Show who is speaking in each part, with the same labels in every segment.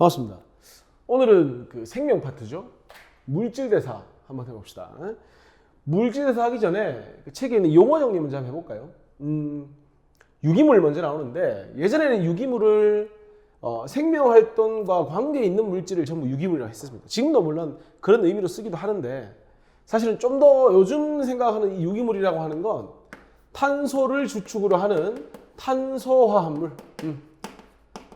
Speaker 1: 반갑습니다. 오늘은 그 생명 파트죠. 물질대사 한번 해봅시다. 물질대사 하기 전에 그 책에 있는 용어 정리 먼저 한번 해볼까요? 유기물 먼저 나오는데, 예전에는 유기물을 생명활동과 관계 있는 물질을 전부 유기물이라고 했습니다. 지금도 물론 그런 의미로 쓰기도 하는데, 사실은 좀 더 요즘 생각하는 이 유기물이라고 하는 건 탄소를 주축으로 하는 탄소화합물,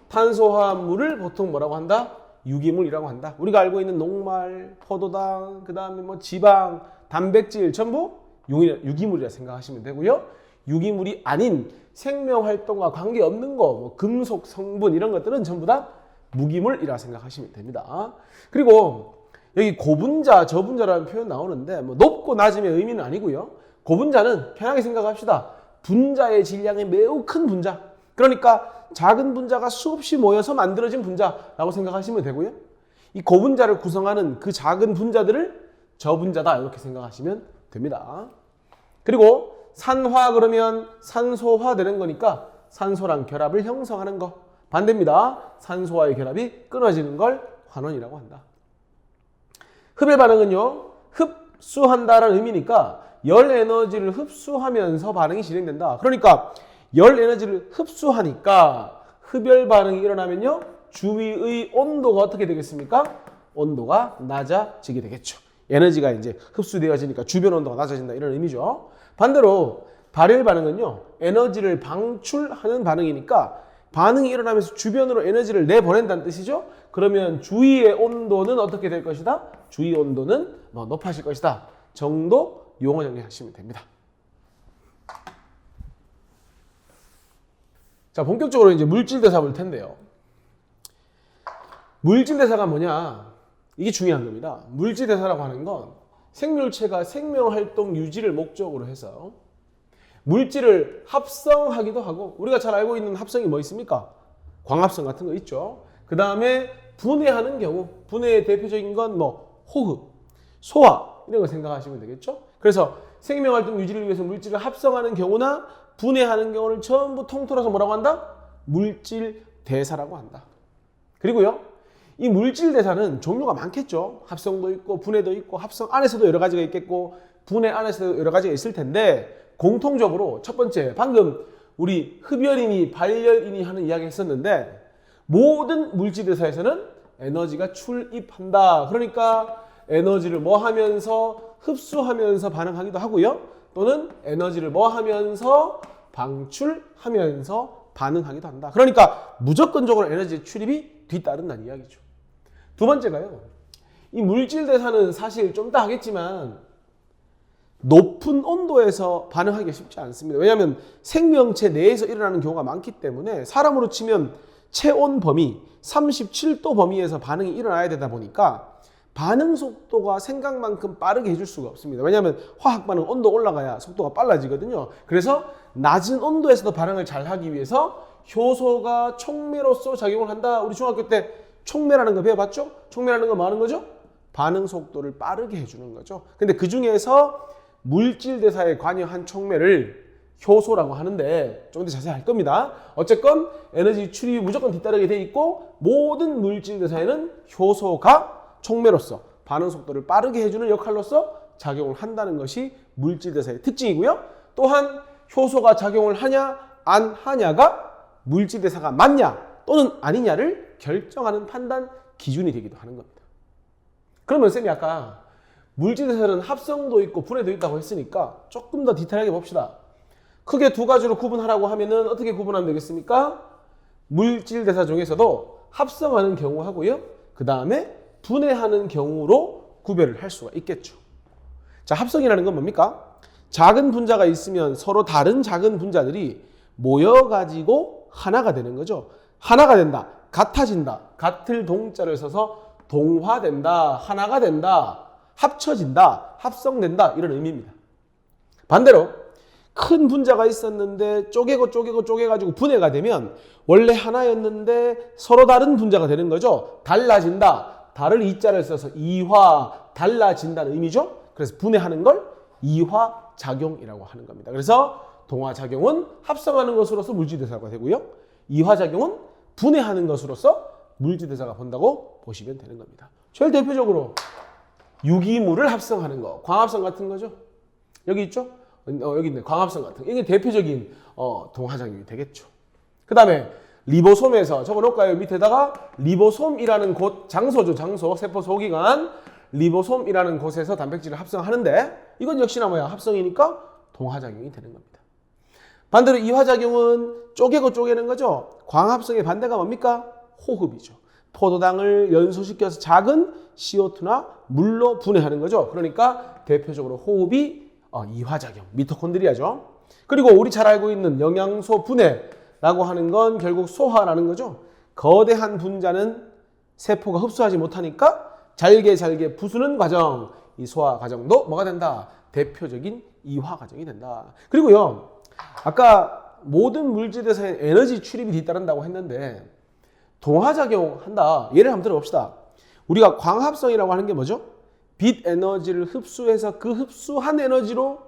Speaker 1: 탄소화합물을 보통 뭐라고 한다? 유기물이라고 한다. 우리가 알고 있는 녹말, 포도당, 그 다음에 뭐 지방, 단백질 전부 유기물이라 생각하시면 되고요. 유기물이 아닌 생명활동과 관계없는 거, 뭐 금속 성분 이런 것들은 전부 다 무기물이라 생각하시면 됩니다. 그리고 여기 고분자, 저분자라는 표현 나오는데, 뭐 높고 낮음의 의미는 아니고요. 고분자는 편하게 생각합시다. 분자의 질량이 매우 큰 분자. 그러니까 작은 분자가 수없이 모여서 만들어진 분자라고 생각하시면 되고요. 이 고분자를 구성하는 그 작은 분자들을 저분자다 이렇게 생각하시면 됩니다. 그리고 산화 그러면 산소화 되는 거니까 산소랑 결합을 형성하는 거. 반대입니다. 산소와의 결합이 끊어지는 걸 환원이라고 한다. 흡열 반응은요, 흡수한다라는 의미니까 열 에너지를 흡수하면서 반응이 진행된다. 그러니까 열 에너지를 흡수하니까 흡열 반응이 일어나면요, 주위의 온도가 어떻게 되겠습니까? 온도가 낮아지게 되겠죠. 에너지가 이제 흡수되어지니까 주변 온도가 낮아진다 이런 의미죠. 반대로 발열 반응은요, 에너지를 방출하는 반응이니까 반응이 일어나면서 주변으로 에너지를 내보낸다는 뜻이죠. 그러면 주위의 온도는 어떻게 될 것이다? 주위 온도는 높아질 것이다 정도 용어 정리하시면 됩니다. 자, 본격적으로 이제 물질대사 볼 텐데요. 물질대사가 뭐냐? 이게 중요한 겁니다. 물질대사라고 하는 건 생물체가 생명활동 유지를 목적으로 해서 물질을 합성하기도 하고, 우리가 잘 알고 있는 합성이 뭐 있습니까? 광합성 같은 거 있죠. 그 다음에 분해하는 경우, 분해의 대표적인 건 뭐 호흡, 소화 이런 거 생각하시면 되겠죠. 그래서 생명활동 유지를 위해서 물질을 합성하는 경우나 분해하는 경우를 전부 통틀어서 뭐라고 한다? 물질대사라고 한다. 그리고요, 이 물질대사는 종류가 많겠죠. 합성도 있고 분해도 있고, 합성 안에서도 여러 가지가 있겠고 분해 안에서도 여러 가지가 있을 텐데, 공통적으로 첫 번째, 방금 우리 흡열이니 발열이니 하는 이야기 했었는데, 모든 물질대사에서는 에너지가 출입한다. 그러니까 에너지를 뭐 하면서 흡수하면서 반응하기도 하고요, 또는 에너지를 뭐 하면서 방출하면서 반응하기도 한다. 그러니까 무조건적으로 에너지의 출입이 뒤따른다는 이야기죠. 두 번째가요, 이 물질대사는 사실 좀 이따 하겠지만 높은 온도에서 반응하기가 쉽지 않습니다. 왜냐하면 생명체 내에서 일어나는 경우가 많기 때문에, 사람으로 치면 체온 범위 37도 범위에서 반응이 일어나야 되다 보니까 반응 속도가 생각만큼 빠르게 해줄 수가 없습니다. 왜냐하면 화학 반응 온도 올라가야 속도가 빨라지거든요. 그래서 낮은 온도에서도 반응을 잘 하기 위해서 효소가 촉매로서 작용을 한다. 우리 중학교 때 촉매라는 거 배워봤죠? 촉매라는 건 뭐 하는 거죠? 반응 속도를 빠르게 해주는 거죠. 근데 그 중에서 물질대사에 관여한 촉매를 효소라고 하는데 좀 더 자세히 할 겁니다. 어쨌건 에너지 출입이 무조건 뒤따르게 돼 있고, 모든 물질대사에는 효소가 촉매로서 반응 속도를 빠르게 해주는 역할로서 작용을 한다는 것이 물질대사의 특징이고요. 또한 효소가 작용을 하냐 안 하냐가 물질대사가 맞냐 또는 아니냐를 결정하는 판단 기준이 되기도 하는 겁니다. 그러면 쌤이 아까 물질대사는 합성도 있고 분해도 있다고 했으니까 조금 더 디테일하게 봅시다. 크게 두 가지로 구분하라고 하면은 어떻게 구분하면 되겠습니까? 물질대사 중에서도 합성하는 경우하고요, 그 다음에 분해하는 경우로 구별을 할 수가 있겠죠. 자, 합성이라는 건 뭡니까? 작은 분자가 있으면 서로 다른 작은 분자들이 모여가지고 하나가 되는 거죠. 하나가 된다, 같아진다, 같을 동자를 써서 동화된다, 하나가 된다, 합쳐진다, 합성된다 이런 의미입니다. 반대로 큰 분자가 있었는데 쪼개가지고 분해가 되면 원래 하나였는데 서로 다른 분자가 되는 거죠. 달라진다, 달을 이자를 써서 이화, 달라진다는 의미죠. 그래서 분해하는 걸 이화작용이라고 하는 겁니다. 그래서 동화작용은 합성하는 것으로서 물질대사가 되고요, 이화작용은 분해하는 것으로서 물질대사가 본다고 보시면 되는 겁니다. 제일 대표적으로 유기물을 합성하는 거, 광합성 같은 거죠. 여기 있죠? 여기 있네. 광합성 같은 거. 이게 대표적인 동화작용이 되겠죠. 그 다음에 리보솜에서 적어놓을까요? 밑에다가 리보솜이라는 곳, 장소죠. 장소, 세포 소기관 리보솜이라는 곳에서 단백질을 합성하는데 이건 역시나 뭐야? 합성이니까 동화작용이 되는 겁니다. 반대로 이화작용은 쪼개고 쪼개는 거죠. 광합성의 반대가 뭡니까? 호흡이죠. 포도당을 연소시켜서 작은 CO2나 물로 분해하는 거죠. 그러니까 대표적으로 호흡이 이화작용, 미토콘드리아죠. 그리고 우리 잘 알고 있는 영양소 분해라고 하는 건 결국 소화라는 거죠. 거대한 분자는 세포가 흡수하지 못하니까 잘게 부수는 과정, 이 소화 과정도 뭐가 된다? 대표적인 이화 과정이 된다. 그리고요, 아까 모든 물질에서의 에너지 출입이 뒤따른다고 했는데 동화작용 한다. 예를 한번 들어봅시다. 우리가 광합성이라고 하는 게 뭐죠? 빛 에너지를 흡수해서 그 흡수한 에너지로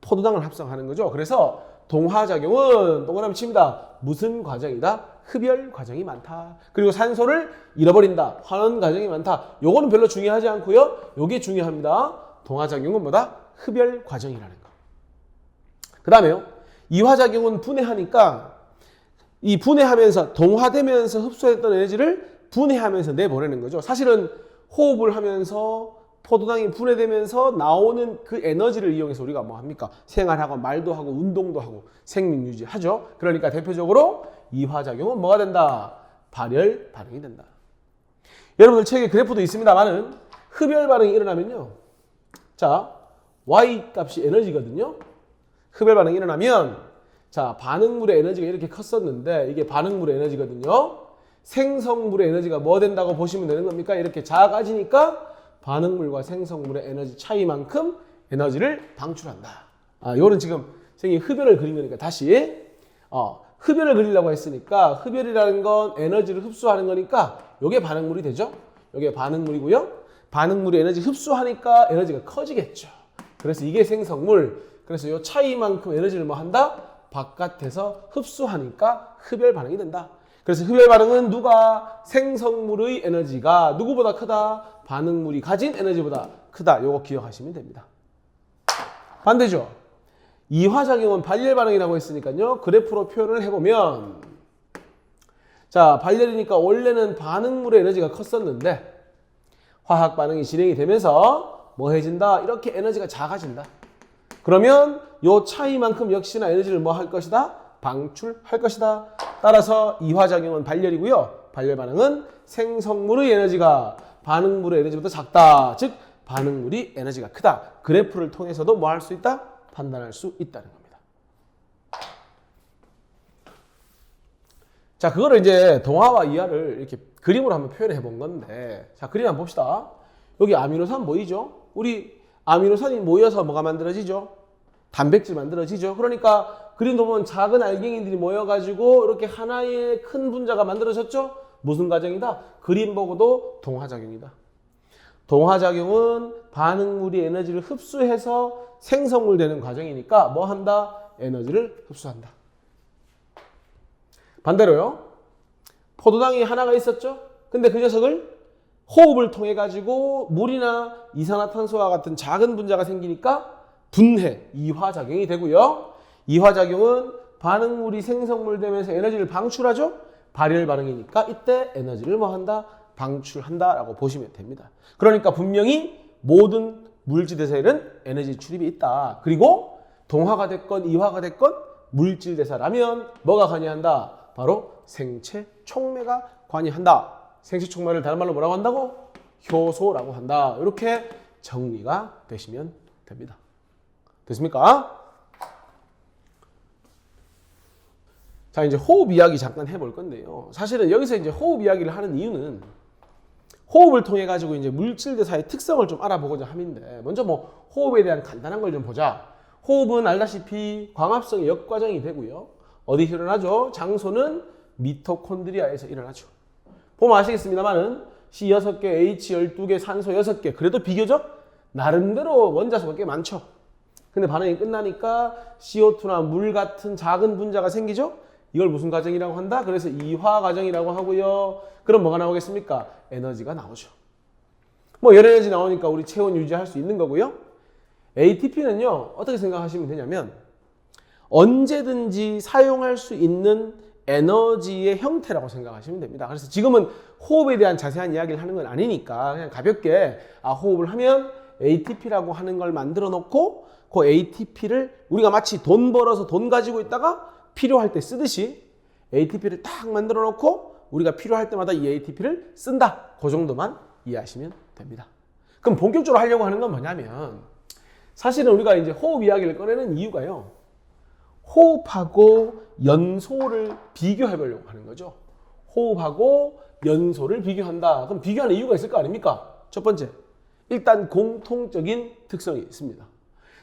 Speaker 1: 포도당을 합성하는 거죠. 그래서 동화작용은 동그라미 칩니다. 무슨 과정이다? 흡열 과정이 많다. 그리고 산소를 잃어버린다. 환원 과정이 많다. 요거는 별로 중요하지 않고요. 요게 중요합니다. 동화작용은 뭐다? 흡열 과정이라는 거. 그 다음에요. 이화작용은 분해하니까 이 분해하면서 동화되면서 흡수했던 에너지를 분해하면서 내보내는 거죠. 사실은 호흡을 하면서 포도당이 분해되면서 나오는 그 에너지를 이용해서 우리가 뭐 합니까? 생활하고 말도 하고 운동도 하고 생명 유지하죠. 그러니까 대표적으로 이화작용은 뭐가 된다? 발열 반응이 된다. 여러분들 책에 그래프도 있습니다만은 흡열 반응이 일어나면요. 자, Y 값이 에너지거든요. 흡열 반응이 일어나면 자, 반응물의 에너지가 이렇게 컸었는데 이게 반응물의 에너지거든요. 생성물의 에너지가 뭐 된다고 보시면 되는 겁니까? 이렇게 작아지니까 반응물과 생성물의 에너지 차이만큼 에너지를 방출한다. 요거는 지금 선생님이 흡열을 그린 거니까 다시 흡열을 그리려고 했으니까 흡열이라는 건 에너지를 흡수하는 거니까 요게 반응물이 되죠. 요게 반응물이고요. 반응물이 에너지 흡수하니까 에너지가 커지겠죠. 그래서 이게 생성물. 그래서 요 차이만큼 에너지를 뭐 한다? 바깥에서 흡수하니까 흡열 반응이 된다. 그래서 흡열 반응은 누가 생성물의 에너지가 누구보다 크다? 반응물이 가진 에너지보다 크다. 요거 기억하시면 됩니다. 반대죠. 이화작용은 발열 반응이라고 했으니까요. 그래프로 표현을 해보면 자, 발열이니까 원래는 반응물의 에너지가 컸었는데 화학 반응이 진행이 되면서 뭐 해진다? 이렇게 에너지가 작아진다. 그러면 요 차이만큼 역시나 에너지를 뭐 할 것이다? 방출할 것이다. 따라서 이화작용은 발열이고요. 발열 반응은 생성물의 에너지가 반응물의 에너지보다 작다. 즉 반응물이 에너지가 크다. 그래프를 통해서도 뭐 할 수 있다? 판단할 수 있다는 겁니다. 자, 그거를 이제 동화와 이하를 이렇게 그림으로 한번 표현해 본 건데 자, 그림 한번 봅시다. 여기 아미노산 보이죠? 우리 아미노산이 모여서 뭐가 만들어지죠? 단백질 만들어지죠. 그러니까 그림도 보면 작은 알갱이들이 모여가지고 이렇게 하나의 큰 분자가 만들어졌죠. 무슨 과정이다? 그림 보고도 동화작용이다. 동화작용은 반응물이 에너지를 흡수해서 생성물 되는 과정이니까 뭐 한다? 에너지를 흡수한다. 반대로요. 포도당이 하나가 있었죠. 근데 그 녀석을 호흡을 통해 가지고 물이나 이산화탄소와 같은 작은 분자가 생기니까 분해, 이화작용이 되고요. 이화작용은 반응물이 생성물 되면서 에너지를 방출하죠. 발열 반응이니까 이때 에너지를 뭐 한다? 방출한다라고 보시면 됩니다. 그러니까 분명히 모든 물질대사에는 에너지 출입이 있다. 그리고 동화가 됐건 이화가 됐건 물질대사라면 뭐가 관여한다? 바로 생체 촉매가 관여한다. 생체 촉매를 다른 말로 뭐라고 한다고? 효소라고 한다. 이렇게 정리가 되시면 됩니다. 됐습니까? 자, 이제 호흡 이야기 잠깐 해볼 건데요. 사실은 여기서 이제 호흡 이야기를 하는 이유는 호흡을 통해 가지고 이제 물질 대사의 특성을 좀 알아보고자 함인데, 먼저 뭐 호흡에 대한 간단한 걸 좀 보자. 호흡은 알다시피 광합성의 역과정이 되고요. 어디서 일어나죠? 장소는 미토콘드리아에서 일어나죠. 보면 아시겠습니다만은 C6개, H12개, 산소 6개. 그래도 비교적 나름대로 원자수가 꽤 많죠. 근데 반응이 끝나니까 CO2나 물 같은 작은 분자가 생기죠? 이걸 무슨 과정이라고 한다? 그래서 이화 과정이라고 하고요. 그럼 뭐가 나오겠습니까? 에너지가 나오죠. 뭐 열 에너지 나오니까 우리 체온 유지할 수 있는 거고요. ATP는요. 어떻게 생각하시면 되냐면 언제든지 사용할 수 있는 에너지의 형태라고 생각하시면 됩니다. 그래서 지금은 호흡에 대한 자세한 이야기를 하는 건 아니니까 그냥 가볍게 호흡을 하면 ATP라고 하는 걸 만들어 놓고 그 ATP를 우리가 마치 돈 벌어서 돈 가지고 있다가 필요할 때 쓰듯이 ATP를 딱 만들어 놓고 우리가 필요할 때마다 이 ATP를 쓴다. 그 정도만 이해하시면 됩니다. 그럼 본격적으로 하려고 하는 건 뭐냐면 사실은 우리가 이제 호흡 이야기를 꺼내는 이유가요. 호흡하고 연소를 비교해 보려고 하는 거죠. 호흡하고 연소를 비교한다. 그럼 비교하는 이유가 있을 거 아닙니까? 첫 번째, 일단 공통적인 특성이 있습니다.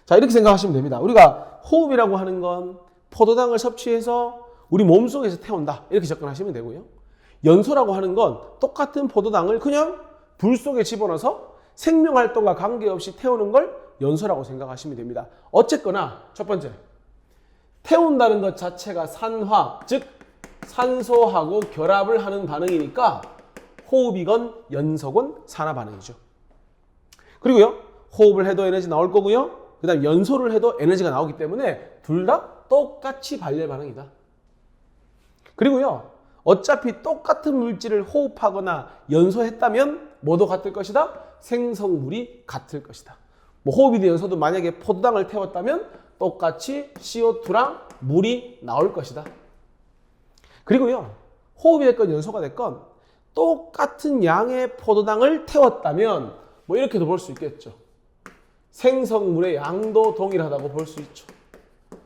Speaker 1: 자, 이렇게 생각하시면 됩니다. 우리가 호흡이라고 하는 건 포도당을 섭취해서 우리 몸속에서 태운다. 이렇게 접근하시면 되고요. 연소라고 하는 건 똑같은 포도당을 그냥 불 속에 집어넣어서 생명활동과 관계없이 태우는 걸 연소라고 생각하시면 됩니다. 어쨌거나 첫 번째, 태운다는 것 자체가 산화, 즉 산소하고 결합을 하는 반응이니까 호흡이건 연소건 산화 반응이죠. 그리고요, 호흡을 해도 에너지 나올 거고요. 그 다음 연소를 해도 에너지가 나오기 때문에 둘 다 똑같이 발열 반응이다. 그리고요, 어차피 똑같은 물질을 호흡하거나 연소했다면 뭐도 같을 것이다? 생성물이 같을 것이다. 뭐 호흡이든 연소도 만약에 포도당을 태웠다면 똑같이 CO2랑 물이 나올 것이다. 그리고요, 호흡이 됐건 연소가 됐건 똑같은 양의 포도당을 태웠다면 뭐 이렇게도 볼 수 있겠죠. 생성물의 양도 동일하다고 볼 수 있죠.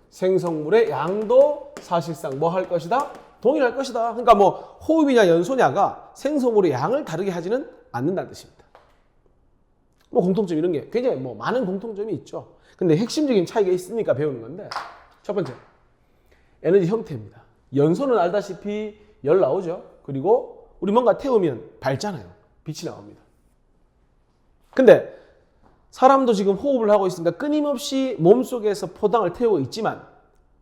Speaker 1: 생성물의 양도 사실상 뭐 할 것이다? 동일할 것이다. 그러니까 뭐 호흡이냐 연소냐가 생성물의 양을 다르게 하지는 않는다는 뜻입니다. 뭐 공통점 이런 게 굉장히 뭐 많은 공통점이 있죠. 근데 핵심적인 차이가 있으니까 배우는 건데, 첫 번째, 에너지 형태입니다. 연소는 알다시피 열 나오죠. 그리고 우리 뭔가 태우면 밝잖아요. 빛이 나옵니다. 근데 사람도 지금 호흡을 하고 있으니까 끊임없이 몸속에서 포도당을 태우고 있지만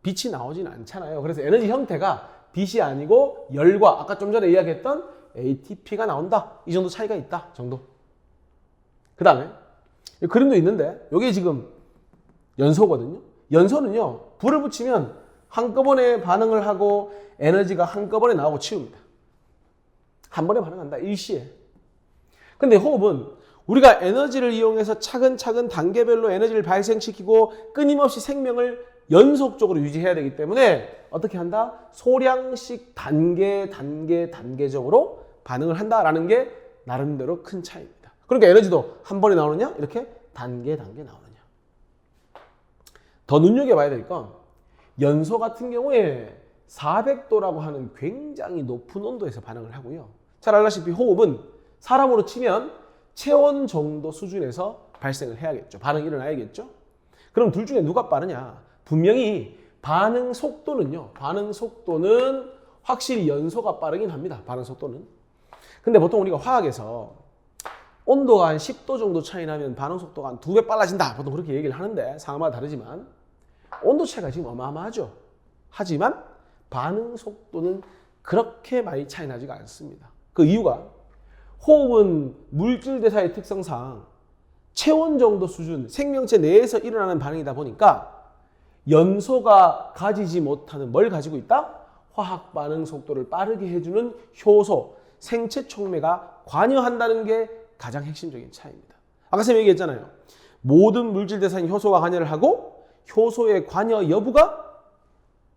Speaker 1: 빛이 나오지는 않잖아요. 그래서 에너지 형태가 빛이 아니고 열과 아까 좀 전에 이야기했던 ATP가 나온다. 이 정도 차이가 있다 정도. 그 다음에 그림도 있는데 이게 지금 연소거든요. 연소는요, 불을 붙이면 한꺼번에 반응을 하고 에너지가 한꺼번에 나오고 치웁니다. 한 번에 반응한다. 일시에. 근데 호흡은 우리가 에너지를 이용해서 차근차근 단계별로 에너지를 발생시키고 끊임없이 생명을 연속적으로 유지해야 되기 때문에 어떻게 한다? 소량씩 단계적으로 반응을 한다라는 게 나름대로 큰 차이입니다. 그러니까 에너지도 한 번에 나오느냐? 이렇게 단계 나오느냐. 더 눈여겨봐야 될 건 연소 같은 경우에 400도라고 하는 굉장히 높은 온도에서 반응을 하고요. 잘 알다시피 호흡은 사람으로 치면 체온 정도 수준에서 발생을 해야겠죠. 반응이 일어나야겠죠. 그럼 둘 중에 누가 빠르냐? 분명히 반응 속도는 확실히 연소가 빠르긴 합니다. 반응 속도는. 근데 보통 우리가 화학에서 온도가 한 10도 정도 차이 나면 반응 속도가 한 2배 빨라진다. 보통 그렇게 얘기를 하는데 상황마다 다르지만 온도 차이가 지금 어마어마하죠. 하지만 반응 속도는 그렇게 많이 차이 나지가 않습니다. 그 이유가 호흡은 물질 대사의 특성상 체온 정도 수준, 생명체 내에서 일어나는 반응이다 보니까 연소가 가지지 못하는 뭘 가지고 있다? 화학 반응 속도를 빠르게 해주는 효소, 생체 촉매가 관여한다는 게 가장 핵심적인 차이입니다. 아까 선생님이 얘기했잖아요. 모든 물질 대사인 효소가 관여를 하고 효소의 관여 여부가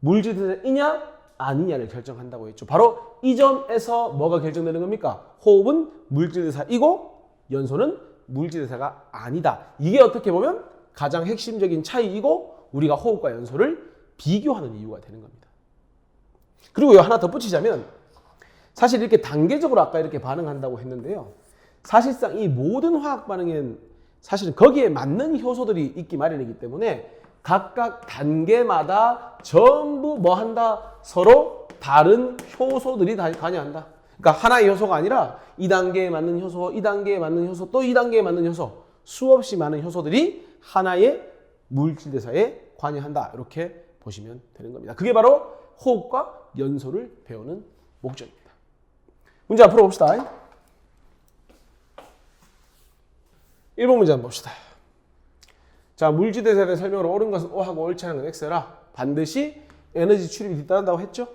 Speaker 1: 물질 대사이냐 아니냐를 결정한다고 했죠. 바로 이 점에서 뭐가 결정되는 겁니까? 호흡은 물질 대사이고 연소는 물질 대사가 아니다. 이게 어떻게 보면 가장 핵심적인 차이이고 우리가 호흡과 연소를 비교하는 이유가 되는 겁니다. 그리고 하나 덧붙이자면 사실 이렇게 단계적으로 아까 이렇게 반응한다고 했는데요. 사실상 이 모든 화학 반응엔 사실은 거기에 맞는 효소들이 있기 마련이기 때문에 각각 단계마다 전부 뭐 한다? 서로 다른 효소들이 다 관여한다. 그러니까 하나의 효소가 아니라 2단계에 맞는 효소, 2단계에 맞는 효소, 또 2단계에 맞는 효소, 수없이 많은 효소들이 하나의 물질 대사에 관여한다. 이렇게 보시면 되는 겁니다. 그게 바로 호흡과 연소를 배우는 목적입니다. 문제 앞으로 봅시다. 1번 문제 한번 봅시다. 자, 물질대사에 대한 설명으로 옳은 것은 O하고 옳지 않은 건 X라 반드시 에너지 출입이 뒤따른다고 했죠.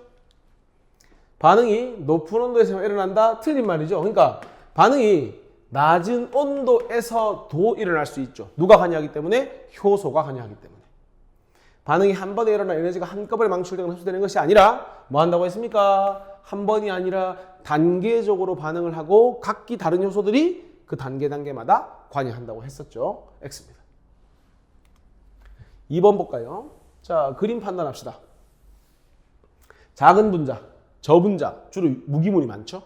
Speaker 1: 반응이 높은 온도에서 일어난다? 틀린 말이죠. 그러니까 반응이 낮은 온도에서도 일어날 수 있죠. 누가 관여하기 때문에? 효소가 관여하기 때문에. 반응이 한 번에 일어나 에너지가 한꺼번에 망출되거나 흡수되는 것이 아니라 뭐 한다고 했습니까? 한 번이 아니라 단계적으로 반응을 하고 각기 다른 요소들이 그 단계마다 관여한다고 했었죠. X입니다. 2번 볼까요? 자, 그림 판단합시다. 작은 분자, 저분자, 주로 무기물이 많죠.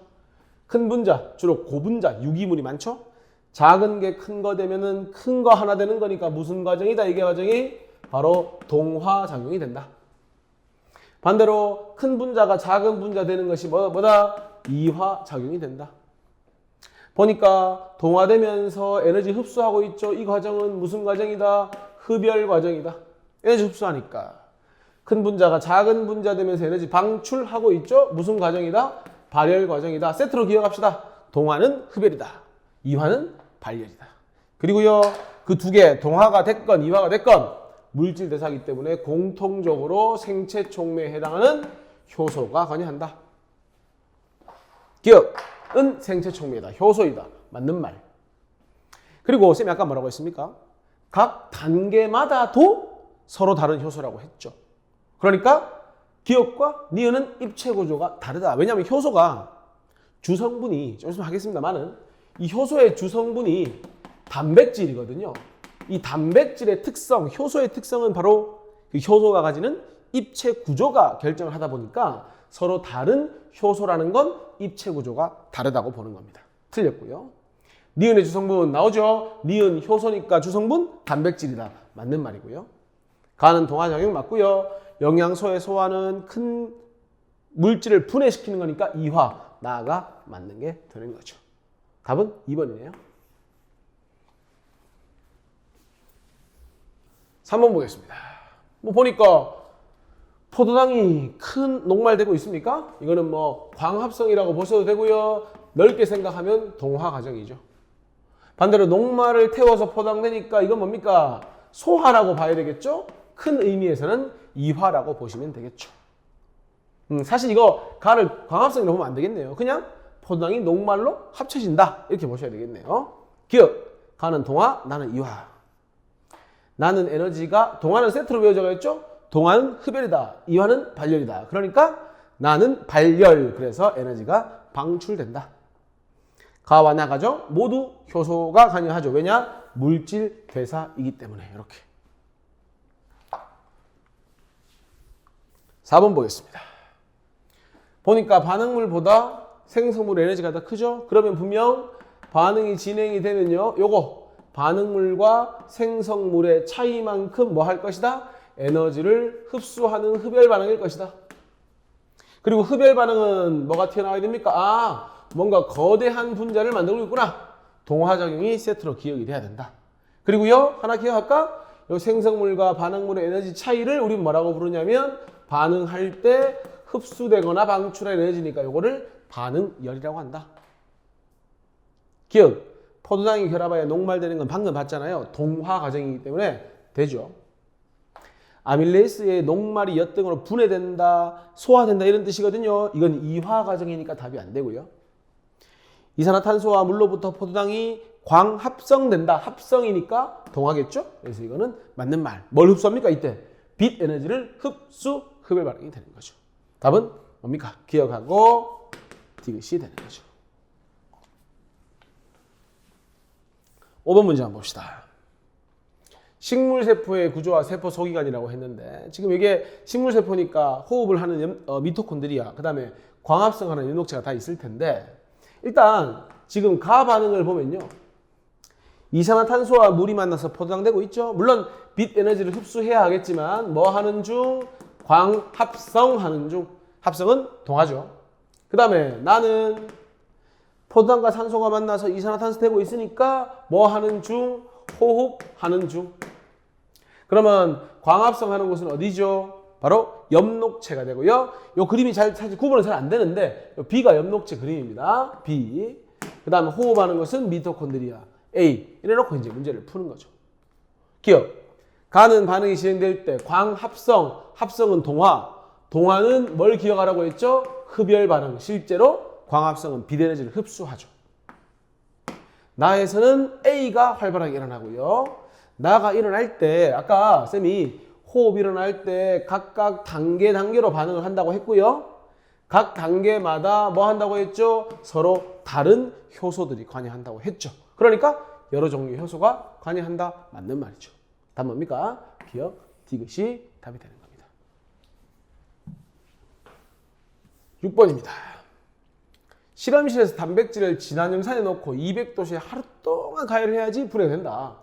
Speaker 1: 큰 분자, 주로 고분자, 유기물이 많죠. 작은 게 큰 거 되면은 큰 거 하나 되는 거니까 무슨 과정이다? 이게 과정이 바로 동화작용이 된다. 반대로 큰 분자가 작은 분자 되는 것이 뭐다? 이화작용이 된다. 보니까 동화되면서 에너지 흡수하고 있죠. 이 과정은 무슨 과정이다? 흡열 과정이다. 에너지 흡수하니까. 큰 분자가 작은 분자 되면서 에너지 방출하고 있죠. 무슨 과정이다? 발열 과정이다. 세트로 기억합시다. 동화는 흡열이다. 이화는 발열이다. 그리고요, 그 두 개, 동화가 됐건 이화가 됐건 물질 대사이기 때문에 공통적으로 생체 촉매에 해당하는 효소가 관여한다. 기억은 생체 촉매이다. 효소이다. 맞는 말. 그리고 쌤이 아까 뭐라고 했습니까? 각 단계마다도 서로 다른 효소라고 했죠. 그러니까 기억과 니은은 입체 구조가 다르다. 왜냐하면 효소가 주성분이 좀 있으면 하겠습니다만은 이 효소의 주성분이 단백질이거든요. 이 단백질의 특성, 효소의 특성은 바로 그 효소가 가지는 입체 구조가 결정을 하다 보니까 서로 다른 효소라는 건 입체 구조가 다르다고 보는 겁니다. 틀렸고요. 니은의 주성분 나오죠? 니은 효소니까 주성분 단백질이다. 맞는 말이고요. 가는 동화작용 맞고요. 영양소의 소화는 큰 물질을 분해시키는 거니까 이화, 나가 맞는 게 되는 거죠. 답은 2번이네요. 3번 보겠습니다. 뭐 보니까 포도당이 큰 녹말되고 있습니까? 이거는 뭐 광합성이라고 보셔도 되고요. 넓게 생각하면 동화 과정이죠. 반대로 녹말을 태워서 포도당되니까 이건 뭡니까? 소화라고 봐야 되겠죠? 큰 의미에서는 이화라고 보시면 되겠죠. 사실 이거 가를 광합성이라고 보면 안 되겠네요. 그냥 포도당이 녹말로 합쳐진다 이렇게 보셔야 되겠네요. 기억, 가는 동화, 나는 이화. 나는 에너지가, 동화는 세트로 외워져 있죠? 동화는 흡열이다, 이화는 발열이다. 그러니까 나는 발열, 그래서 에너지가 방출된다. 가와 나 과정 모두 효소가 관여하죠. 왜냐? 물질 대사이기 때문에. 이렇게. 4번 보겠습니다. 보니까 반응물보다 생성물의 에너지가 더 크죠? 그러면 분명 반응이 진행이 되면요, 요거 반응물과 생성물의 차이만큼 뭐 할 것이다? 에너지를 흡수하는 흡열 반응일 것이다. 그리고 흡열 반응은 뭐가 튀어나와야 됩니까? 아, 뭔가 거대한 분자를 만들고 있구나. 동화작용이 세트로 기억이 돼야 된다. 그리고요, 하나 기억할까? 요 생성물과 반응물의 에너지 차이를 우리 뭐라고 부르냐면 반응할 때 흡수되거나 방출한 에너지니까 요거를 반응열이라고 한다. 기억, 포도당이 결합하여 녹말되는 건 방금 봤잖아요. 동화 과정이기 때문에 되죠. 아밀레이스의 녹말이 엿등으로 분해된다, 소화된다 이런 뜻이거든요. 이건 이화 과정이니까 답이 안 되고요. 이산화탄소와 물로부터 포도당이 광합성된다. 합성이니까 동화겠죠? 그래서 이거는 맞는 말. 뭘 흡수합니까? 이때 빛 에너지를 흡수, 흡열 반응이 되는 거죠. 답은 뭡니까? 기억하고 디귿이 되는 거죠. 5번 문제 한번 봅시다. 식물세포의 구조와 세포 소기관이라고 했는데 지금 이게 식물세포니까 호흡을 하는 미토콘드리아, 그 다음에 광합성하는 연록체가 다 있을 텐데 일단 지금 가 반응을 보면요. 이산화탄소와 물이 만나서 포도당되고 있죠. 물론 빛 에너지를 흡수해야 하겠지만 뭐 하는 중? 광합성하는 중. 합성은 동하죠. 그 다음에 나는 포도당과 산소가 만나서 이산화탄소 되고 있으니까 뭐 하는 중? 호흡하는 중. 그러면 광합성하는 곳은 어디죠? 바로 엽록체가 되고요. 이 그림이 사실 구분은 잘 안 되는데 B가 엽록체 그림입니다. B. 그 다음에 호흡하는 것은 미토콘드리아 A. 이래놓고 이제 문제를 푸는 거죠. 기억. 가는 반응이 진행될 때 광합성, 합성은 동화. 동화는 뭘 기억하라고 했죠? 흡열 반응. 실제로 광합성은 비대에너지를 흡수하죠. 나에서는 A가 활발하게 일어나고요. 나가 일어날 때 아까 쌤이 호흡 일어날 때 각각 단계로 반응을 한다고 했고요. 각 단계마다 뭐 한다고 했죠? 서로 다른 효소들이 관여한다고 했죠. 그러니까 여러 종류의 효소가 관여한다. 맞는 말이죠. 답 뭡니까? 기억, 디귿이 답이 되는 겁니다. 6번입니다. 실험실에서 단백질을 진한 염산에 넣고 200도씨에 하루 동안 가열을 해야지 분해된다.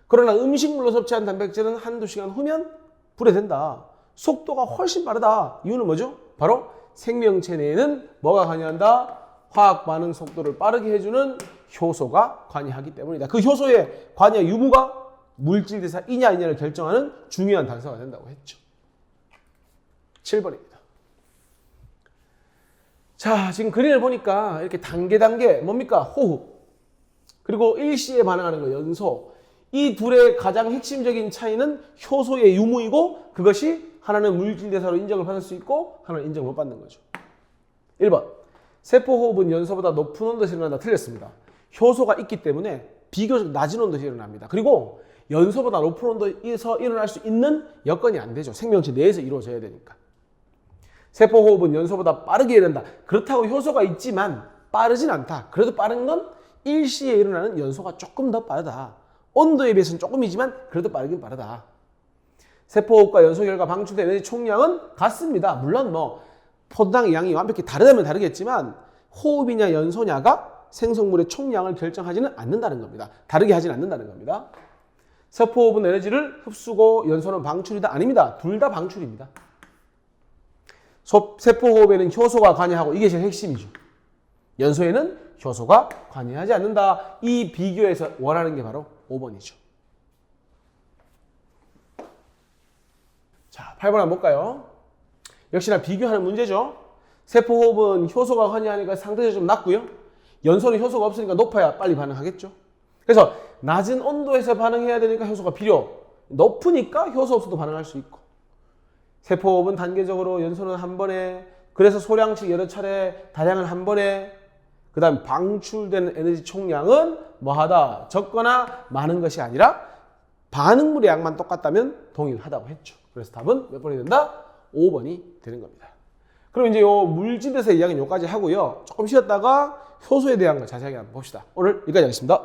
Speaker 1: 그러나 음식물로 섭취한 단백질은 한두 시간 후면 분해된다. 속도가 훨씬 빠르다. 이유는 뭐죠? 바로 생명체 내에는 뭐가 관여한다? 화학 반응 속도를 빠르게 해주는 효소가 관여하기 때문이다. 그 효소의 관여 유무가 물질 대사이냐 아니냐를 결정하는 중요한 단서가 된다고 했죠. 7번입니다. 자, 지금 그림을 보니까 이렇게 단계 뭡니까? 호흡. 그리고 일시에 반응하는 거 연소. 이 둘의 가장 핵심적인 차이는 효소의 유무이고 그것이 하나는 물질 대사로 인정을 받을 수 있고 하나는 인정을 못 받는 거죠. 1번. 세포호흡은 연소보다 높은 온도에서 일어난다. 틀렸습니다. 효소가 있기 때문에 비교적 낮은 온도에서 일어납니다. 그리고 연소보다 높은 온도에서 일어날 수 있는 여건이 안 되죠. 생명체 내에서 이루어져야 되니까. 세포호흡은 연소보다 빠르게 일어난다. 그렇다고 효소가 있지만 빠르진 않다. 그래도 빠른 건 일시에 일어나는 연소가 조금 더 빠르다. 온도에 비해서는 조금이지만 그래도 빠르긴 빠르다. 세포호흡과 연소 결과 방출된 에너지 총량은 같습니다. 물론 뭐 포도당의 양이 완벽히 다르다면 다르겠지만 호흡이냐 연소냐가 생성물의 총량을 결정하지는 않는다는 겁니다. 다르게 하지는 않는다는 겁니다. 세포호흡은 에너지를 흡수고 연소는 방출이다. 아닙니다. 둘 다 방출입니다. 세포호흡에는 효소가 관여하고 이게 제일 핵심이죠. 연소에는 효소가 관여하지 않는다. 이 비교에서 원하는 게 바로 5번이죠. 자, 8번 한번 볼까요? 역시나 비교하는 문제죠. 세포호흡은 효소가 관여하니까 상대적으로 좀 낮고요. 연소는 효소가 없으니까 높아야 빨리 반응하겠죠. 그래서 낮은 온도에서 반응해야 되니까 효소가 필요. 높으니까 효소 없어도 반응할 수 있고. 세포호흡은 단계적으로 연소는 한 번에, 그래서 소량씩 여러 차례, 다량은 한 번에, 그 다음 방출되는 에너지 총량은 뭐하다? 적거나 많은 것이 아니라 반응물의 양만 똑같다면 동일하다고 했죠. 그래서 답은 몇 번이 된다? 5번이 되는 겁니다. 그럼 이제 요 물질에서 이야기는 여기까지 하고요. 조금 쉬었다가 효소에 대한 거 자세하게 한번 봅시다. 오늘 여기까지 하겠습니다.